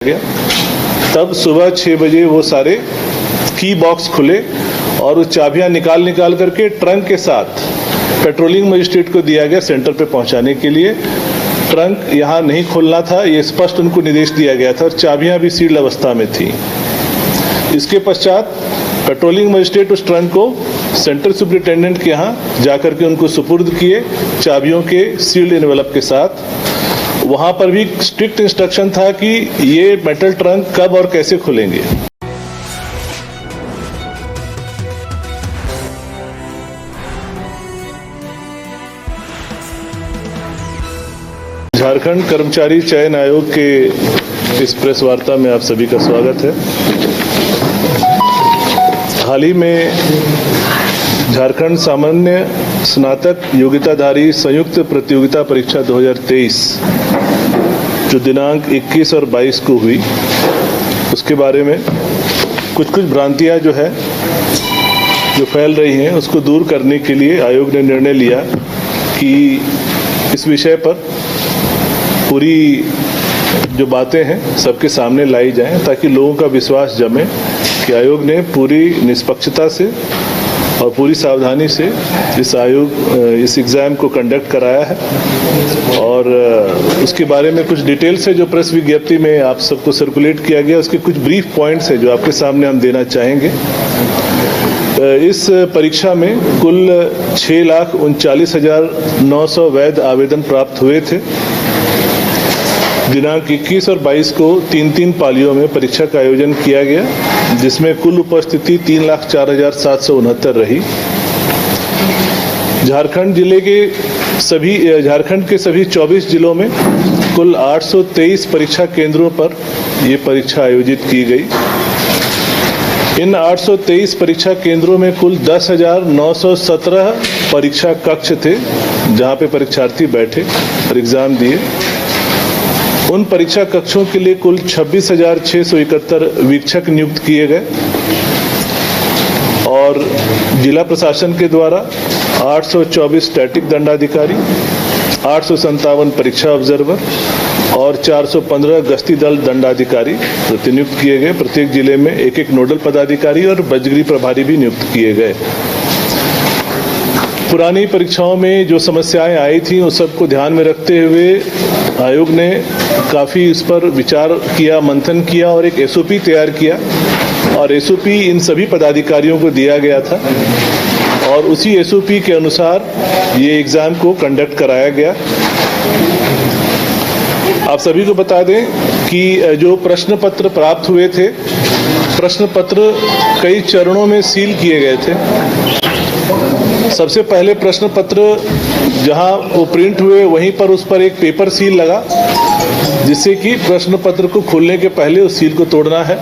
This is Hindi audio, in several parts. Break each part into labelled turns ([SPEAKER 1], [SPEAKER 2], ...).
[SPEAKER 1] गया। तब सुबह 6 बजे वो सारे की बॉक्स खुले और वो चाबियां निकाल करके ट्रंक के साथ पेट्रोलिंग मजिस्ट्रेट को दिया गया सेंटर पे पहुंचाने के लिए। ट्रंक यहाँ नहीं खोलना था, ये स्पष्ट उनको निर्देश दिया गया था और चाबियां भी सील्ड अवस्था में थी। इसके पश्चात पेट्रोलिंग मजिस्ट्रेट उस ट्रंक को सेंटर सुपरिटेंडेंट के यहाँ जाकर के उनको सुपुर्द किए चाबियों के सील्ड एनवेलप के साथ। वहां पर भी स्ट्रिक्ट इंस्ट्रक्शन था कि ये मेटल ट्रंक कब और कैसे खुलेंगे। झारखंड कर्मचारी चयन आयोग के इस प्रेस वार्ता में आप सभी का स्वागत है। हाल ही में झारखंड सामान्य स्नातक योग्यताधारी संयुक्त प्रतियोगिता परीक्षा 2023 जो दिनांक 21 और 22 को हुई, उसके बारे में कुछ भ्रांतियां जो फैल रही हैं उसको दूर करने के लिए आयोग ने निर्णय लिया कि इस विषय पर पूरी जो बातें हैं सबके सामने लाई जाएं ताकि लोगों का विश्वास जमे कि आयोग ने पूरी निष्पक्षता से और पूरी सावधानी से इस एग्ज़ाम को कंडक्ट कराया है। और उसके बारे में कुछ डिटेल से जो प्रेस विज्ञप्ति में आप सबको सर्कुलेट किया गया, उसके कुछ ब्रीफ पॉइंट्स हैं जो आपके सामने हम देना चाहेंगे। इस परीक्षा में कुल 6,39,900 वैध आवेदन प्राप्त हुए थे। दिनांक 21 और 22 को 3 पालियों में परीक्षा का आयोजन किया गया, जिसमें कुल उपस्थिति 3,04,769 रही। झारखंड के सभी 24 जिलों में कुल 823 परीक्षा केंद्रों पर ये परीक्षा आयोजित की गई। इन 823 परीक्षा केंद्रों में कुल 10,917 परीक्षा कक्ष थे जहां पे परीक्षार्थी बैठे और एग्जाम दिए। उन परीक्षा कक्षों के लिए कुल 26,671 वीक्षक नियुक्त किए गए और जिला प्रशासन के द्वारा 824 स्टैटिक दंडाधिकारी, 857 परीक्षा ऑब्जर्वर और 415 गश्ती दल दंडाधिकारी प्रतिनियुक्त किए गए। प्रत्येक जिले में एक नोडल पदाधिकारी और बजगरी प्रभारी भी नियुक्त किए गए। पुरानी परीक्षाओं में जो समस्याएं आई थी उस सबको ध्यान में रखते हुए आयोग ने काफ़ी इस पर विचार किया, मंथन किया और एक एसओपी तैयार किया और एसओपी इन सभी पदाधिकारियों को दिया गया था और उसी एसओपी के अनुसार ये एग्ज़ाम को कंडक्ट कराया गया। आप सभी को बता दें कि जो प्रश्न पत्र प्राप्त हुए थे, प्रश्न पत्र कई चरणों में सील किए गए थे। सबसे पहले प्रश्न पत्र जहां वो प्रिंट हुए वहीं पर उस पर एक पेपर सील लगा, जिससे कि प्रश्न पत्र को खोलने के पहले उस सील को तोड़ना है।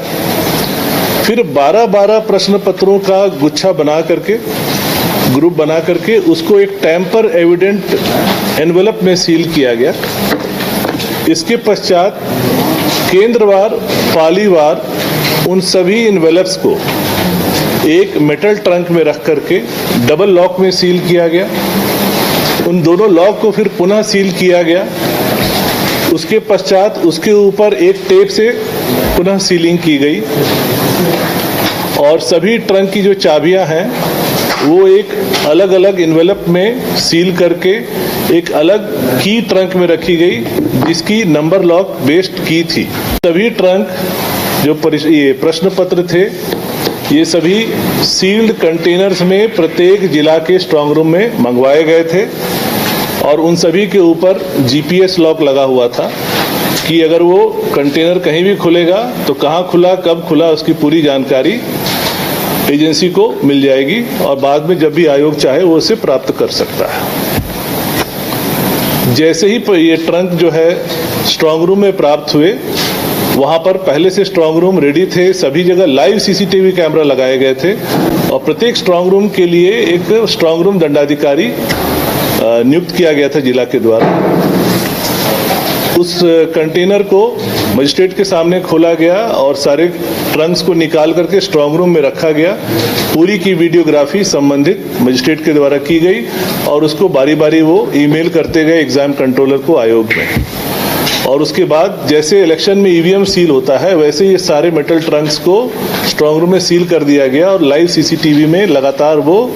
[SPEAKER 1] फिर 12 प्रश्न पत्रों का गुच्छा बना करके, ग्रुप बना करके उसको एक टैंपर एविडेंट एनवेलप में सील किया गया। इसके पश्चात केंद्रवार, पालीवार उन सभी एनवेलप्स को एक मेटल ट्रंक में रख करके डबल लॉक में सील किया गया। उन दोनों लॉक को फिर पुनः सील किया गया। उसके पश्चात उसके ऊपर एक टेप से पुनः सीलिंग की गई और सभी ट्रंक की जो चाबियां हैं वो एक अलग अलग एनवेलप में सील करके एक अलग की ट्रंक में रखी गई, जिसकी नंबर लॉक बेस्ड की थी। सभी ट्रंक जो ये प्रश्न पत्र थे ये सभी सील्ड कंटेनर्स में प्रत्येक जिला के स्ट्रांग रूम में मंगवाए गए थे और उन सभी के ऊपर जीपीएस लॉक लगा हुआ था कि अगर वो कंटेनर कहीं भी खुलेगा तो कहाँ खुला, कब खुला, उसकी पूरी जानकारी एजेंसी को मिल जाएगी और बाद में जब भी आयोग चाहे वो उसे प्राप्त कर सकता है। जैसे ही ये ट्रंक जो है स्ट्रांग रूम में प्राप्त हुए, वहां पर पहले से स्ट्रांग रूम रेडी थे, सभी जगह लाइव सीसीटीवी कैमरा लगाए गए थे और प्रत्येक स्ट्रांग रूम के लिए एक स्ट्रांग रूम दंडाधिकारी नियुक्त किया गया था जिला के द्वारा। उस कंटेनर को मजिस्ट्रेट के सामने खोला गया और सारे ट्रंक्स को निकाल करके स्ट्रांग रूम में रखा गया। पूरी की वीडियोग्राफी संबंधित मजिस्ट्रेट के द्वारा की गई और उसको बारी बारी वो ईमेल करते गए एग्जाम कंट्रोलर को आयोग में। और उसके बाद जैसे इलेक्शन में ईवीएम सील होता है वैसे ये सारे मेटल ट्रंक्स को स्ट्रांग रूम में सील कर दिया गया और लाइव सीसीटीवी में लगातार वो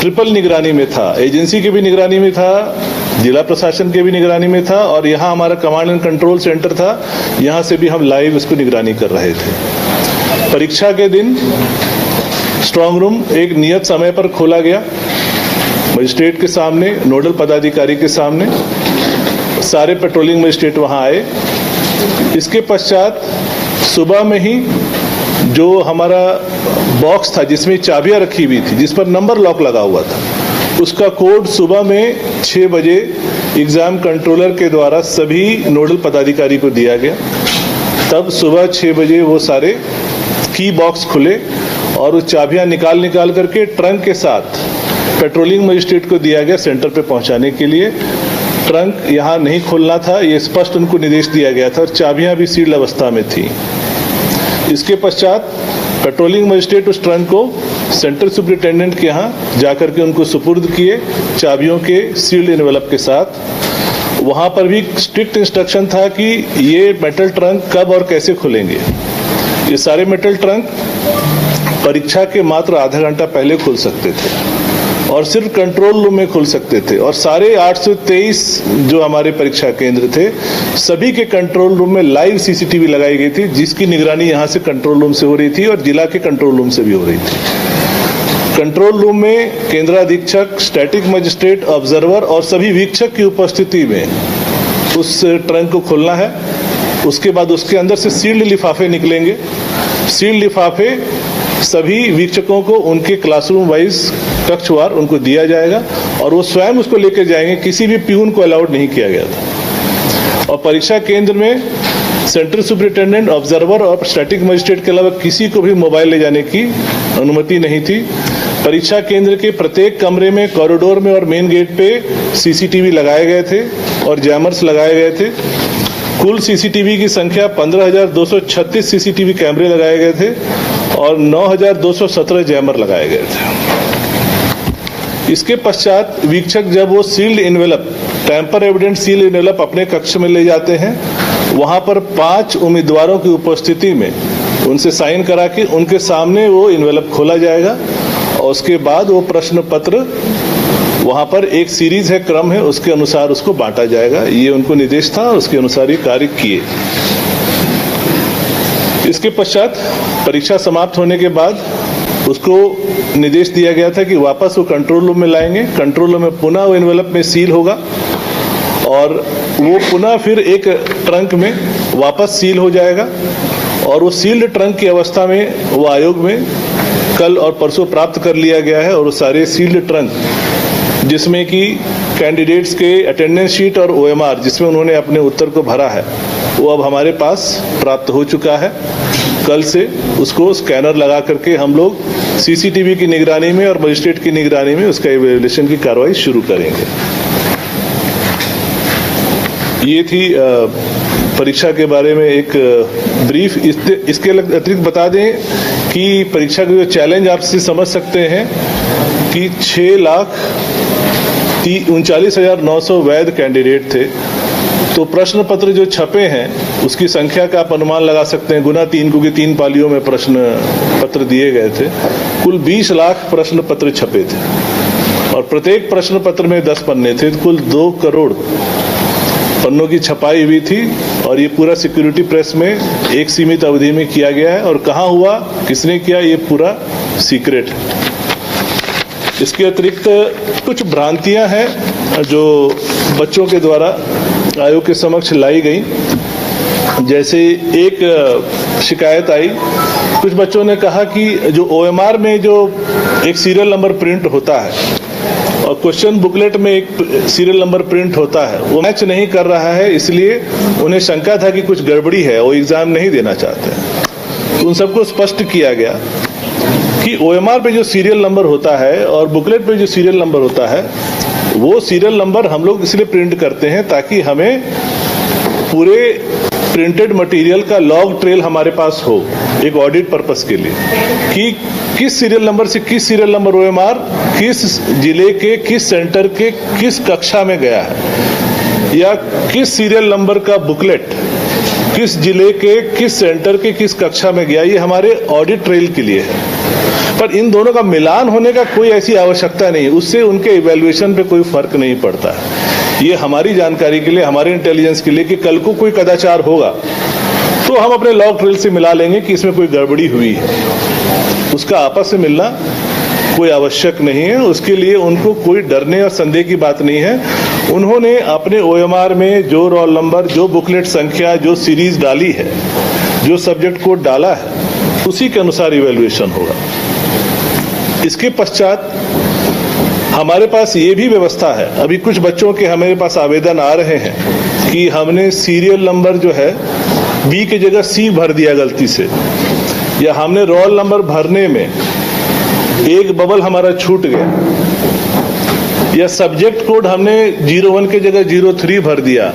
[SPEAKER 1] ट्रिपल निगरानी में था। एजेंसी की भी निगरानी में था, जिला प्रशासन के भी निगरानी में था और यहाँ हमारा कमांड एंड कंट्रोल सेंटर था, यहाँ से भी हम लाइव इसको निगरानी कर रहे थे। परीक्षा के दिन स्ट्रांग रूम एक नियत समय पर खोला गया, मजिस्ट्रेट के सामने, नोडल पदाधिकारी के सामने, सारे पेट्रोलिंग मजिस्ट्रेट वहां आए। इसके पश्चात सुबह में ही जो हमारा बॉक्स था जिसमें चाबियां रखी हुई थी, जिस पर नंबर लॉक लगा हुआ था, उसका कोड सुबह में 6 बजे एग्जाम कंट्रोलर के द्वारा सभी नोडल पदाधिकारी को दिया गया। तब सुबह 6 बजे वो सारे की बॉक्स खुले और वो चाबियां निकाल करके ट्रंक के साथ पेट्रोलिंग मजिस्ट्रेट को दिया गया सेंटर पे पहुंचाने के लिए। ट्रंक यहाँ नहीं खोलना था, ये स्पष्ट उनको निर्देश दिया गया था और चाबियां भी सील्ड अवस्था में थी। इसके पश्चात पेट्रोलिंग मजिस्ट्रेट उस ट्रंक को सेंटर सुपरिटेंडेंट के यहाँ जाकर के उनको सुपुर्द किए चाबियों के सील्ड एनवेलप के साथ। वहाँ पर भी स्ट्रिक्ट इंस्ट्रक्शन था कि ये मेटल ट्रंक कब और कैसे खुलेंगे। ये सारे मेटल ट्रंक परीक्षा के मात्र आधा घंटा पहले खुल सकते थे और सिर्फ कंट्रोल रूम में खुल सकते थे और सारे 823 जो हमारे परीक्षा केंद्र थे सभी के कंट्रोल रूम में लाइव सीसीटीवी लगाई गई थी, जिसकी निगरानी यहाँ से कंट्रोल रूम से हो रही थी और जिला के कंट्रोल रूम से भी हो रही थी। कंट्रोल रूम में केंद्राधीक्षक, स्टैटिक मजिस्ट्रेट, ऑब्जर्वर और सभी वीक्षक की उपस्थिति में उस ट्रंक को खोलना है। उसके बाद उसके अंदर से सील्ड लिफाफे निकलेंगे। सील्ड लिफाफे सभी वीक्षकों को उनके क्लासरूम वाइज कक्षवार उनको दिया जाएगा और वो स्वयं उसको लेकर जाएंगे। किसी भी प्यून को अलाउड नहीं किया गया था और परीक्षा केंद्र में सेंटर सुपरिटेंडेंट, ऑब्जर्वर और स्टैटिक मजिस्ट्रेट के अलावा किसी को भी मोबाइल ले जाने की अनुमति नहीं थी। परीक्षा केंद्र के प्रत्येक कमरे में, कॉरिडोर में और मेन गेट पे सीसीटीवी लगाए गए थे और जैमर्स लगाए गए थे। कुल सीसीटीवी की संख्या 15,236 सीसीटीवी कैमरे लगाए गए थे और 9,217 जैमर लगाए गए थे। इसके पश्चात वीक्षक जब वो sealed envelope, tamper evident sealed envelope अपने कक्ष में ले जाते हैं, वहां पर 5 उम्मीदवारों की उपस्थिति में उनसे साइन करा के उनके सामने वो एनवेलप खोला जाएगा और उसके बाद वो प्रश्न पत्र वहां पर एक सीरीज है, क्रम है, उसके अनुसार उसको बांटा जाएगा। ये उनको निर्देश था, उसके अनुसार ये कार्य किए। इसके पश्चात परीक्षा समाप्त होने के बाद उसको निर्देश दिया गया था कि वापस वो कंट्रोल रूम में लाएंगे। कंट्रोल रूम में पुनः वो एनवेलप में सील होगा और वो पुनः फिर एक ट्रंक में वापस सील हो जाएगा और वो सील्ड ट्रंक की अवस्था में वो आयोग में कल और परसों प्राप्त कर लिया गया है और वो सारे सील्ड ट्रंक जिसमें कि कैंडिडेट्स के अटेंडेंस शीट और ओएमआर जिसमें उन्होंने अपने उत्तर को भरा है वो अब हमारे पास प्राप्त हो चुका है। कल से उसको स्कैनर लगा करके हम लोग सीसीटीवी की निगरानी में और मजिस्ट्रेट की निगरानी में उसका इवैल्यूएशन की कार्रवाई शुरू करेंगे। ये थी परीक्षा के बारे में एक ब्रीफ। इसके अतिरिक्त बता दें कि परीक्षा के जो चैलेंज आप से समझ सकते हैं कि 6,39,900 वैध कैंडिडेट थे, तो प्रश्न पत्र जो छपे हैं उसकी संख्या का आप अनुमान लगा सकते हैं गुना 3, क्योंकि 3 पालियों में प्रश्न पत्र दिए गए थे। कुल 20 लाख प्रश्न पत्र छपे थे और प्रत्येक प्रश्न पत्र में 10 पन्ने थे। कुल 2 करोड़ पन्नों की छपाई हुई थी और ये पूरा सिक्योरिटी प्रेस में एक सीमित अवधि में किया गया है और कहाँ हुआ, किसने किया, ये पूरा सीक्रेट है। इसके अतिरिक्त कुछ भ्रांतियां हैं जो बच्चों के द्वारा आयोग के समक्ष लाई गई। जैसे एक शिकायत आई, कुछ बच्चों ने कहा कि जो ओएमआर में जो एक सीरियल नंबर प्रिंट होता है और क्वेश्चन बुकलेट में एक सीरियल नंबर प्रिंट होता है, वो मैच नहीं कर रहा है, इसलिए उन्हें शंका था कि कुछ गड़बड़ी है, वो एग्जाम नहीं देना चाहते हैं। उन सबको स्पष्ट किया गया कि ओएमआर पे जो सीरियल नंबर होता है और बुकलेट पे जो सीरियल नंबर होता है, वो सीरियल नंबर हम लोग इसलिए प्रिंट करते हैं ताकि हमें पूरे प्रिंटेड मटेरियल का लॉग ट्रेल हमारे पास हो, एक ऑडिट पर्पस के लिए, कि किस सीरियल नंबर से किस सीरियल नंबर ओएमआर किस जिले के किस सेंटर के किस कक्षा में गया है। या किस सीरियल नंबर का बुकलेट किस जिले के किस सेंटर के किस कक्षा में गया, ये हमारे ऑडिट ट्रेल के लिए है। पर इन दोनों का मिलान होने का कोई ऐसी आवश्यकता नहीं, उससे उनके इवैल्यूएशन पे कोई फर्क नहीं पड़ता है। ये हमारी जानकारी के लिए, हमारे इंटेलिजेंस के लिए कि कल को कोई कदाचार होगा तो हम अपने लॉग ट्रेल से मिला लेंगे कि इसमें कोई गड़बड़ी हुई है। उसका आपस में मिलना कोई आवश्यक नहीं है, उसके लिए उनको कोई डरने और संदेह की बात नहीं है। उन्होंने अपने OMR में जो रोल नंबर, जो बुकलेट संख्या, जो सीरीज डाली है, जो सब्जेक्ट कोड डाला है, उसी के अनुसार इवैल्यूएशन होगा। इसके पश्चात हमारे पास ये भी व्यवस्था है, अभी कुछ बच्चों के हमारे पास आवेदन आ रहे हैं कि हमने सीरियल नंबर जो है B की जगह C भर दिया गलती से, या हमने रोल नंबर भरने में एक बबल हमारा छूट गया, या सब्जेक्ट कोड हमने 01 की जगह 03 भर दिया,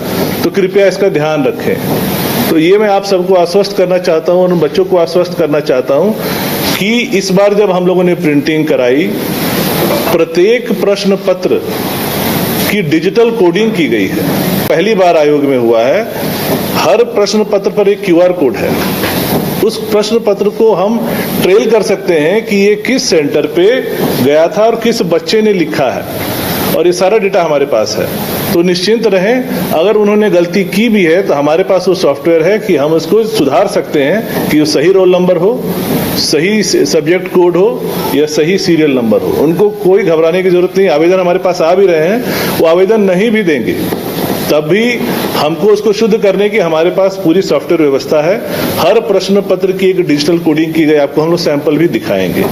[SPEAKER 1] तो कृपया इसका ध्यान रखें। तो ये मैं आप सबको आश्वस्त करना चाहता हूं, उन बच्चों को आश्वस्त करना चाहता हूं कि इस बार जब हम लोगों ने प्रिंटिंग कराई, प्रत्येक प्रश्न पत्र की डिजिटल कोडिंग की गई है। पहली बार आयोग में हुआ है। हर प्रश्न पत्र पर एक QR कोड है। उस प्रश्न पत्र को हम ट्रेल कर सकते हैं कि ये किस सेंटर पे गया था और किस बच्चे ने लिखा है, और ये सारा डेटा हमारे पास है। तो निश्चिंत रहें, अगर उन्होंने गलती की भी है तो हमारे पास वो सॉफ्टवेयर है कि हम उसको सुधार सकते हैं कि वो सही रोल नंबर हो, सही सब्जेक्ट कोड हो या सही सीरियल नंबर हो। उनको कोई घबराने की जरूरत नहीं। आवेदन हमारे पास आ भी रहे हैं, वो आवेदन नहीं भी देंगे तब भी हमको उसको शुद्ध करने की हमारे पास पूरी सॉफ्टवेयर व्यवस्था है। हर प्रश्न पत्र की एक डिजिटल कोडिंग की गई, आपको हम लोग सैंपल भी दिखाएंगे।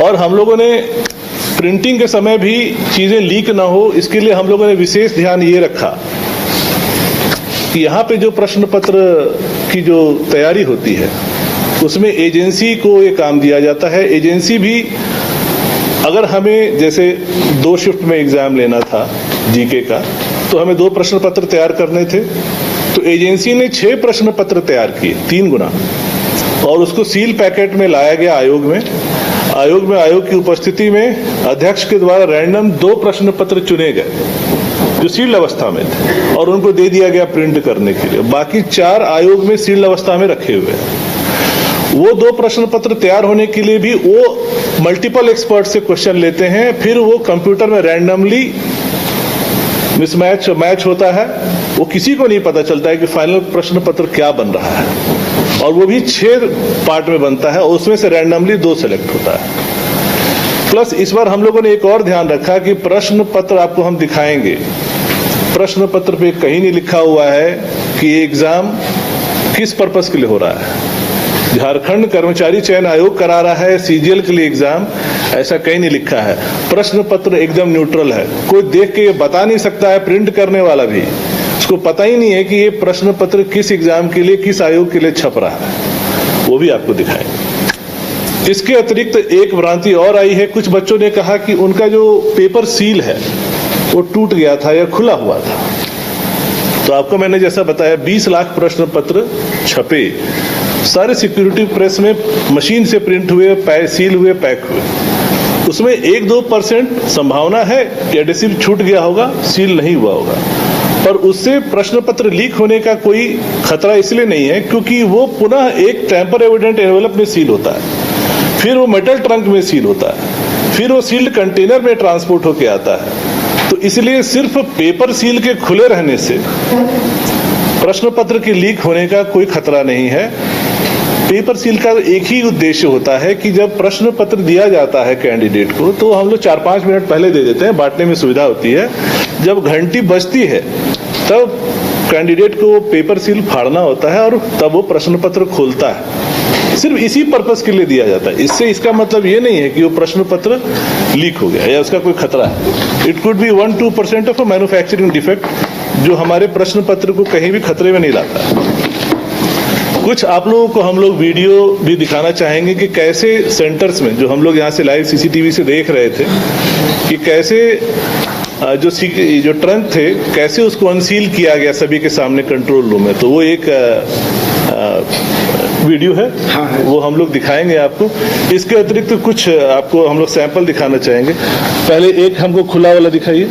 [SPEAKER 1] और हम लोगों ने प्रिंटिंग के समय भी चीजें लीक ना हो, इसके लिए हम लोगों ने विशेष ध्यान ये रखा कि यहाँ पे जो प्रश्न पत्र की जो तैयारी होती है उसमें एजेंसी को ये काम दिया जाता है। एजेंसी भी, अगर हमें जैसे 2 शिफ्ट में एग्जाम लेना था जीके का, तो हमें 2 प्रश्न पत्र तैयार करने थे, तो एजेंसी ने 6 प्रश्न पत्र तैयार किए, 3 गुना, और उसको सील पैकेट में लाया गया आयोग में। आयोग की उपस्थिति में अध्यक्ष के द्वारा रैंडम 2 प्रश्न पत्र चुने गए जो सील्ड अवस्था में थे, और उनको दे दिया गया प्रिंट करने के लिए। बाकी 4 आयोग में सील्ड अवस्था में रखे हुए हैं। वो 2 प्रश्न पत्र तैयार होने के लिए भी वो मल्टीपल एक्सपर्ट से क्वेश्चन लेते हैं, फिर वो कंप्यूटर में रैंडमली मिसमैच मैच होता है। वो किसी को नहीं पता चलता है कि फाइनल प्रश्न पत्र क्या बन रहा है, और वो भी 6 पार्ट में बनता है, और उसमें से रैंडमली 2 सेलेक्ट होता है। प्लस इस बार हम लोगों ने एक और ध्यान रखा कि प्रश्न पत्र आपको हम दिखाएंगे, प्रश्न पत्र पे कहीं नहीं लिखा हुआ है कि एग्जाम किस पर्पस के लिए हो रहा है। झारखंड कर्मचारी चयन आयोग करा रहा है CGL के लिए एग्जाम, ऐसा कहीं नहीं लिखा है। प्रश्न पत्र एकदम न्यूट्रल है, कोई देख के ये बता नहीं सकता है, प्रिंट करने वाला भी उसको पता ही नहीं है कि ये प्रश्न पत्र किस एग्जाम के लिए, किस आयोग के लिए छप रहा है, वो भी आपको दिखाएंगे। इसके अतिरिक्त एक भ्रांति और आई है, कुछ बच्चों ने कहा कि उनका जो पेपर सील है वो टूट गया था या खुला हुआ था। तो आपको मैंने जैसा बताया 20 लाख प्रश्न पत्र छपे, सारे सिक्योरिटी प्रेस में मशीन से प्रिंट हुए, सील हुए, पैक हुए। उसमें 1-2% संभावना है कि एडेसिव छूट गया होगा, सील नहीं हुआ होगा, पर उससे प्रश्न पत्र लीक होने का कोई खतरा इसलिए नहीं है क्योंकि वो पुनः एक टेम्पर एविडेंट एनवेलप में सील होता है, फिर वो मेटल ट्रंक में सील होता है, फिर वो सील्ड कंटेनर में ट्रांसपोर्ट होके आता है। तो इसलिए सिर्फ पेपर सील के खुले रहने से प्रश्न पत्र के लीक होने का कोई खतरा नहीं है। पेपर सील का एक ही उद्देश्य होता है कि जब प्रश्न पत्र दिया जाता है कैंडिडेट को, तो हम लोग 4-5 मिनट पहले दे देते हैं, बांटने में सुविधा होती है। जब घंटी बजती है तब कैंडिडेट को पेपर सील फाड़ना होता है और तब वो प्रश्न पत्र खोलता है। सिर्फ इसी पर्पस के लिए दिया जाता है। इससे इसका मतलब ये नहीं है कि वो प्रश्न पत्र लीक हो गया या उसका कोई खतरा है। It could be 1-2% of a manufacturing defect जो हमारे प्रश्न पत्र को कहीं भी खतरे में नहीं लाता है। कुछ आप लोगों को हम लोग वीडियो भी दिखाना चाहेंगे कि कैसे सेंटर्स में, जो हम लोग यहाँ से लाइव CCTV से देख रहे थे, कि कैसे जो ट्रंक थे कैसे उसको अनसील किया गया सभी के सामने कंट्रोल रूम में। तो वो एक वीडियो है, हाँ, वो हम लोग दिखाएंगे आपको। इसके अतिरिक्त कुछ आपको हम लोग सैंपल दिखाना चाहेंगे। पहले एक हमको खुला वाला दिखाइए।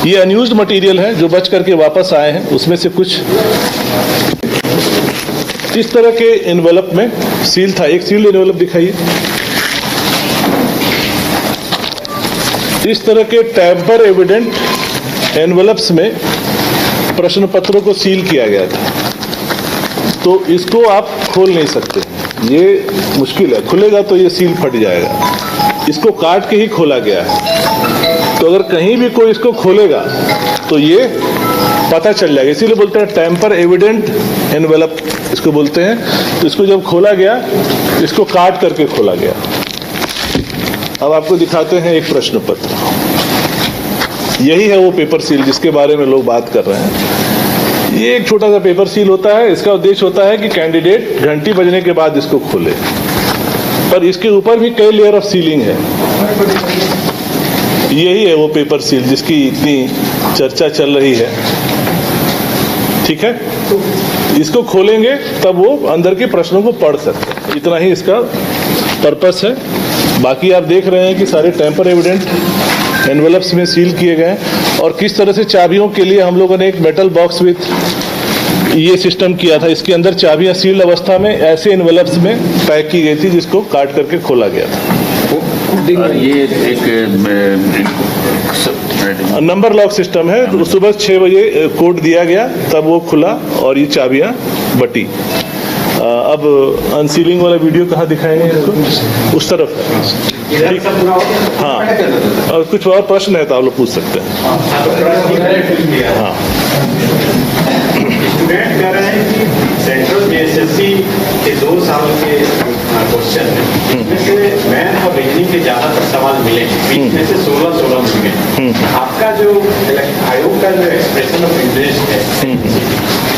[SPEAKER 1] ये अनयूज्ड मटेरियल है जो बच करके वापस आए हैं, उसमें से कुछ इस तरह के एनवेलप में सील था। एक सील्ड एनवेलप दिखाइए। इस तरह के टैम्पर एविडेंट एनवेलप्स में प्रश्न पत्रों को सील किया गया था, तो इसको आप खोल नहीं सकते, ये मुश्किल है। खुलेगा तो ये सील फट जाएगा। इसको काट के ही खोला गया है, तो अगर कहीं भी कोई इसको खोलेगा तो ये पता चल जाएगा। इसीलिए बोलते हैं टैम्पर एविडेंट एनवेलप इसको बोलते हैं। तो इसको जब खोला गया, इसको काट करके खोला गया। अब आपको दिखाते हैं एक प्रश्न पत्र। यही है वो पेपर सील जिसके बारे में लोग बात कर रहे हैं। ये एक छोटा सा पेपर सील होता है। इसका उद्देश्य होता है कि कैंडिडेट घंटी बजने के बाद इसको खोले, पर इसके ऊपर भी कई लेयर ऑफ सीलिंग है। यही है वो पेपर सील जिसकी इतनी चर्चा चल रही है। ठीक है, इसको खोलेंगे तब वो अंदर के प्रश्नों को पढ़ सकते हैं। इतना ही इसका पर्पस है। बाकी आप देख रहे हैं कि सारे टैम्पर एविडेंट एनवेलप्स में सील किए गए हैं। और किस तरह से चाबियों के लिए हम लोगों ने एक मेटल बॉक्स विथ ये सिस्टम किया था। इसके अंदर चाबियां सील्ड अवस्था में ऐसे एनवेलप्स में पैक की गई थी जिसको काट करके खोला गया था।
[SPEAKER 2] ये एक
[SPEAKER 1] नंबर लॉक सिस्टम है। तो सुबह 6 बजे कोड दिया गया, तब वो खुला और ये चाबियां बटी। अब अनसीलिंग वाला वीडियो कहाँ दिखाएंगे इसको? उस तरफ। ठीक, हाँ। और कुछ और प्रश्न है तो आप लोग पूछ सकते हैं। हाँ,
[SPEAKER 3] स्टूडेंट कह रहे हैं कि सेंट्रल जेएसएससी के 2 साल के क्वेश्चन में इसमें से मैथ और रीजनिंग के ज्यादातर सवाल मिले, बीच में से 16 मिले। आपका जो आयोग का जो एक्सप्रेशन ऑफ इंटरेस्ट है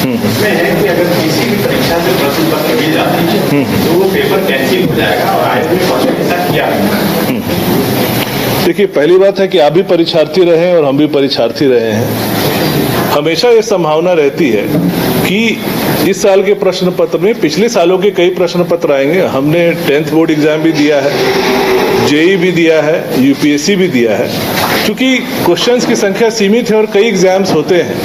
[SPEAKER 3] उसमें है कि अगर किसी भी परीक्षा से प्रश्न पत्र मिल जाती है तो वो पेपर कैंसिल हो जाएगा, और आयोग ने ऐसा किया।
[SPEAKER 1] देखिए, पहली बात है कि आप भी परीक्षार्थी रहे और हम भी परीक्षार्थी रहे हैं। हमेशा ये संभावना रहती है कि इस साल के प्रश्न पत्र में पिछले सालों के कई प्रश्न पत्र आएंगे। हमने 10th बोर्ड एग्जाम भी दिया है, जेई भी दिया है, यूपीएससी भी दिया है। क्योंकि क्वेश्चंस की संख्या सीमित है और कई एग्जाम्स होते हैं,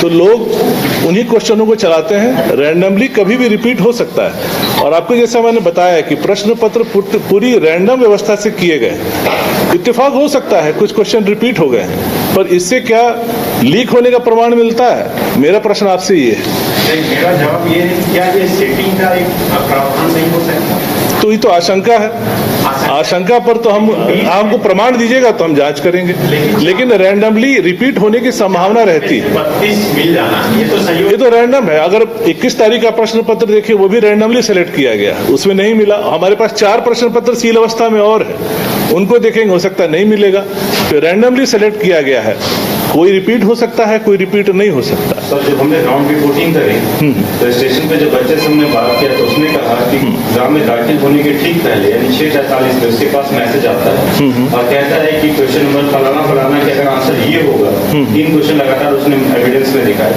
[SPEAKER 1] तो लोग उन्हीं क्वेश्चनों को चलाते हैं। रैंडमली कभी भी रिपीट हो सकता है। और आपको जैसा मैंने बताया कि प्रश्न पत्र पूरी रैंडम व्यवस्था से किए गए। इत्तेफाक हो सकता है कुछ क्वेश्चन रिपीट हो गए, पर इससे क्या लीक होने का प्रमाण मिलता है? मेरा प्रश्न आपसे ये है।
[SPEAKER 3] मेरा जवाब ये है, क्या ये सेटिंग का एक प्रावधान नहीं हो सकता?
[SPEAKER 1] तो ये तो आशंका है। आशंका पर तो हमको प्रमाण दीजिएगा तो हम जांच करेंगे, लेकिन रैंडमली रिपीट होने की संभावना रहती है।
[SPEAKER 3] 32 मिल जाना
[SPEAKER 1] ये तो रैंडम है। अगर 21 तारीख का प्रश्न पत्र देखिए, वो भी रैंडमली सेलेक्ट किया गया, उसमें नहीं मिला। हमारे पास 4 प्रश्न पत्र सील अवस्था में और है, उनको देखेंगे, हो सकता है नहीं मिलेगा। तो रैंडमली सेलेक्ट किया गया है। कोई रिपीट हो सकता है, कोई रिपीट नहीं हो सकता।
[SPEAKER 3] सर, जब हमने राउंड रिपोर्टिंग करी तो स्टेशन पे जब बच्चे से हमने बात किया तो उसने कहा कि एग्जाम में दाखिल होने के ठीक पहले यानी 6:43 में उसके पास मैसेज आता है और कहता है कि क्वेश्चन नंबर फलाना के अगर आंसर ये होगा, 3 क्वेश्चन लगातार उसने एविडेंस में देखा है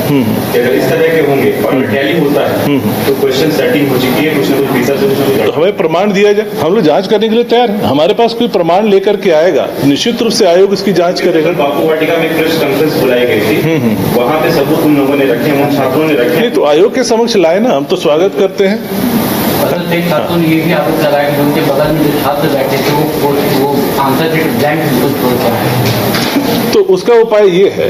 [SPEAKER 3] कि अगर इस तरह के होंगे और टैली होता है तो क्वेश्चन सेटिंग हो चुकी है, कुछ ना कुछ तीसरा सोल्यूशन।
[SPEAKER 1] तो हमें प्रमाण दिया जाए, हम लोग जांच करने के लिए तैयार हैं। हमारे पास कोई प्रमाण लेकर के आएगा, निश्चित रूप से आयोग इसकी जांच करेगा।
[SPEAKER 3] बापू वाटिका में प्रेस कॉन्फ्रेंस बुलाई गई थी, वहाँ पे सबूत उन लोगों ने रखे, उन छात्रों ने रखे।
[SPEAKER 1] नहीं तो आयोग के समक्ष लाए ना, हम तो स्वागत करते हैं।
[SPEAKER 4] छात्रों ने ये भी आरोप लगाया कि उनके बगल में जो छात्र बैठे थे वो आंसर शीट ब्लैंक।
[SPEAKER 1] तो उसका उपाय ये है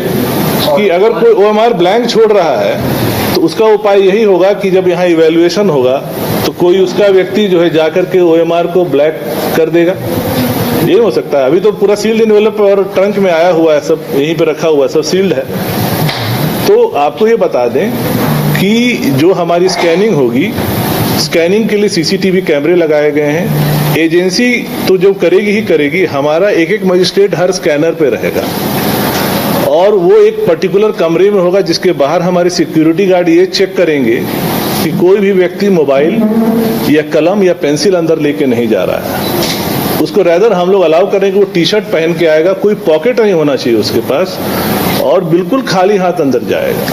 [SPEAKER 1] कि अगर कोई ओएमआर ब्लैंक छोड़ रहा है तो उसका उपाय यही होगा कि जब यहाँ इवैल्यूएशन होगा तो कोई उसका व्यक्ति जो है जाकर के ओएमआर को ब्लैक कर देगा। ये हो सकता है। अभी तो पूरा सील्ड एनवेलप और ट्रंक में आया हुआ है, सब यहीं पे रखा हुआ है, सब सील्ड है। तो आपको ये बता दें कि जो हमारी स्कैनिंग होगी, स्कैनिंग के लिए सीसीटीवी कैमरे लगाए गए हैं। एजेंसी तो जो करेगी ही करेगी, हमारा एक मजिस्ट्रेट हर स्कैनर पे रहेगा और वो एक पर्टिकुलर कमरे में होगा जिसके बाहर हमारे सिक्योरिटी गार्ड ये चेक करेंगे कि कोई भी व्यक्ति मोबाइल या कलम या पेंसिल अंदर लेके नहीं जा रहा है। उसको रैदर हम लोग अलाउ करेंगे वो टी शर्ट पहन के आएगा, कोई पॉकेट नहीं होना चाहिए उसके पास और बिल्कुल खाली हाथ अंदर जाएगा।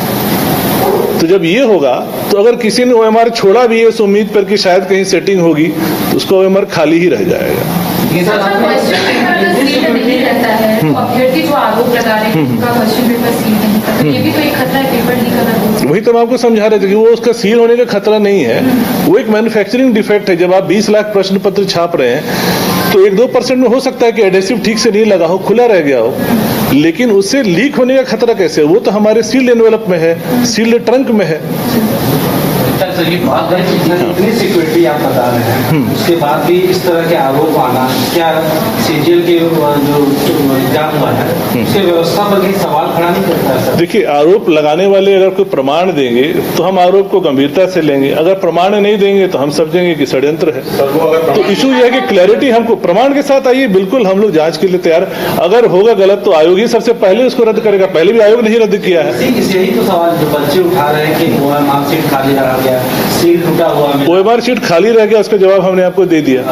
[SPEAKER 1] तो जब ये होगा तो अगर किसी ने ओएमआर छोड़ा भी है उस उम्मीद पर कि शायद कहीं सेटिंग होगी तो उसका ओएमआर खाली ही रह जाएगा।
[SPEAKER 5] नहीं रहता है। अभ्यर्थी जो आरोप लगा रहे है कि उनका क्वेश्चन पेपर सील नहीं था, तो ये भी तो एक खतरा है पेपर लीक अगर हो।
[SPEAKER 1] वही तो हम आपको समझा रहे थे कि वो उसका सील होने का खतरा नहीं है, वो एक मैन्युफैक्चरिंग डिफेक्ट है। जब आप 20 लाख प्रश्न पत्र छाप रहे हैं तो 1-2% में हो सकता है कि एडेसिव ठीक से नहीं लगा हो, खुला रह गया हो, लेकिन उससे लीक होने का खतरा कैसे है? वो तो हमारे सील्ड एनवेलप में है, सील्ड ट्रंक में है।
[SPEAKER 4] सर ये बात है कि
[SPEAKER 6] इतनी सिक्योरिटी आप बता रहे हैं, उसके बाद भी इस तरह के आरोप आना, क्या सीजीएल के जो एग्जाम हुआ है उसके व्यवस्था पर भी सवाल खड़ा नहीं करता है सर?
[SPEAKER 1] देखिए, आरोप लगाने वाले अगर कोई प्रमाण देंगे तो हम आरोप को गंभीरता से लेंगे, अगर प्रमाण नहीं देंगे तो हम समझेंगे कि षड्यंत्र है। तो इशू ये है कि क्लैरिटी हमको प्रमाण के साथ आइए, बिल्कुल हम लोग जांच के लिए तैयार। अगर होगा गलत तो आयोग ही सबसे पहले उसको रद्द करेगा, पहले भी आयोग नहीं रद्द किया है।
[SPEAKER 6] यही तो सवाल जो बच्चे उठा रहे हैं कि मार्कशीट खाली रहा गया, सील टूटा हुआ में।
[SPEAKER 1] OMR शीट खाली रह गया, उसका जवाब हमने आपको दे दिया।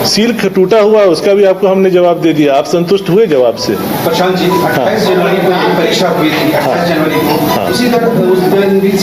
[SPEAKER 1] सील टूटा हुआ, उसका भी आपको हमने जवाब दे दिया। आप संतुष्ट हुए जवाब से?
[SPEAKER 7] प्रशांत जी, 28 जनवरी को ये परीक्षा हुई थी, 28 जनवरी को उसी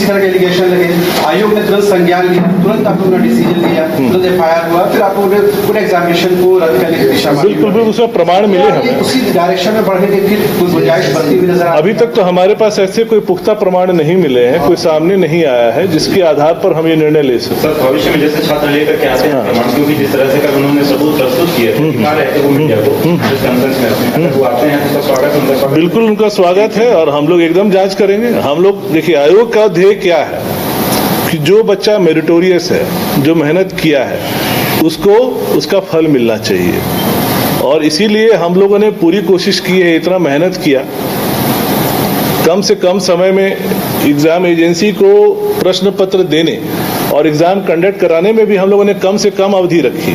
[SPEAKER 7] तरह के एलिगेशन लगे, आयोग ने तुरंत संज्ञान लिया, तुरंत आप लोगों ने डिसीजन लिया, तुरंत FIR हुआ, फिर आप लोगों ने पूरे एग्जामिनेशन को रद्द करने की दिशा में
[SPEAKER 1] बिल्कुल बिल्कुल, उसमें प्रमाण मिले हमें।
[SPEAKER 7] उसी डायरेक्शन में बढ़ने की फिर कोई गुंजाइश बनती हुई नजर आ
[SPEAKER 1] अभी तक तो हमारे पास ऐसे कोई पुख्ता प्रमाण नहीं मिले हैं, कोई सामने नहीं आया है जिसके आधार पर हम ये निर्णय ले सकते।
[SPEAKER 3] सर भविष्य में जैसे छात्र लेकर के आते हैं प्रमाण, क्योंकि जिस तरह से कल उन्होंने सबूत प्रस्तुत किए थे, दिखा रहे थे वो मीडिया को, जिस कॉन्फ्रेंस में अगर वो आते हैं तो स्वागत, उनका स्वागत।
[SPEAKER 1] बिल्कुल उनका स्वागत है और हम लोग एकदम जांच करेंगे। हम लोग देखिए, आयोग का ध्येय क्या है कि जो बच्चा मेरिटोरियस है, जो मेहनत किया है, उसको उसका फल मिलना चाहिए। और इसीलिए हम लोगों ने पूरी कोशिश की है, इतना मेहनत किया, कम से कम समय में एग्जाम एजेंसी को प्रश्न पत्र देने और एग्जाम कंडक्ट कराने में भी हम लोगों ने कम से कम अवधि रखी,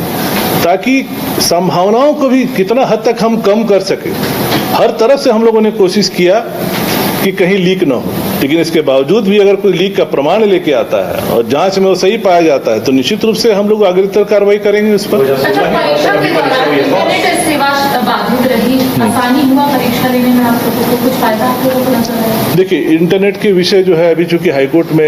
[SPEAKER 1] ताकि संभावनाओं को भी कितना हद तक हम कम कर सके। हर तरफ से हम लोगों ने कोशिश किया कि कहीं लीक ना हो, लेकिन इसके बावजूद भी अगर कोई लीक का प्रमाण लेके आता है और जांच में वो सही पाया जाता है तो निश्चित रूप से हम लोग अग्रतर कार्रवाई करेंगे उस पर।
[SPEAKER 5] अच्छा, परीक्षा के दौरान इंटरनेट सेवा बाधित रही, आसानी हुआ परीक्षा लेने में, आप लोगों को कुछ फायदा आप लोगों को नजर आया?
[SPEAKER 1] देखिए, इंटरनेट के विषय जो है अभी चूंकि हाईकोर्ट में